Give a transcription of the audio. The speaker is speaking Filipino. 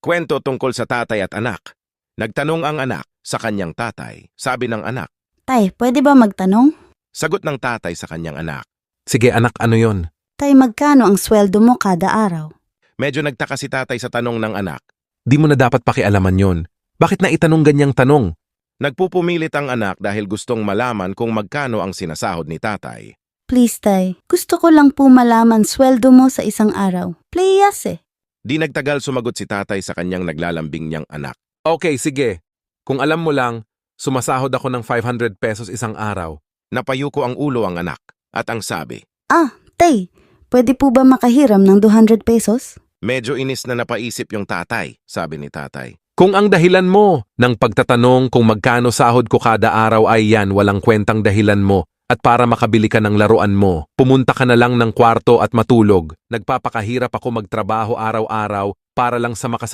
Kwento tungkol sa tatay at anak. Nagtanong ang anak sa kanyang tatay. Sabi ng anak. Tay, pwede ba magtanong? Sagot ng tatay sa kanyang anak. Sige anak, ano yon? Tay, magkano ang sweldo mo kada araw? Medyo nagtaka si tatay sa tanong ng anak. Di mo na dapat pakialaman yon. Bakit na itanong ganyang tanong? Nagpupumilit ang anak dahil gustong malaman kung magkano ang sinasahod ni tatay. Please, Tay. Gusto ko lang po malaman sweldo mo sa isang araw. Playas eh. Di nagtagal sumagot si tatay sa kanyang naglalambing niyang anak. Okay, sige. Kung alam mo lang, sumasahod ako ng 500 pesos isang araw. Napayuko ang ulo ang anak at ang sabi. Tay, pwede po ba makahiram ng 200 pesos? Medyo inis na napaisip yung tatay, sabi ni tatay. Kung ang dahilan mo ng pagtatanong kung magkano sahod ko kada araw ay yan, walang kwentang dahilan mo, at para makabili ka ng laruan mo, pumunta ka na lang ng kwarto at matulog. Nagpapakahirap ako magtrabaho araw-araw para lang sa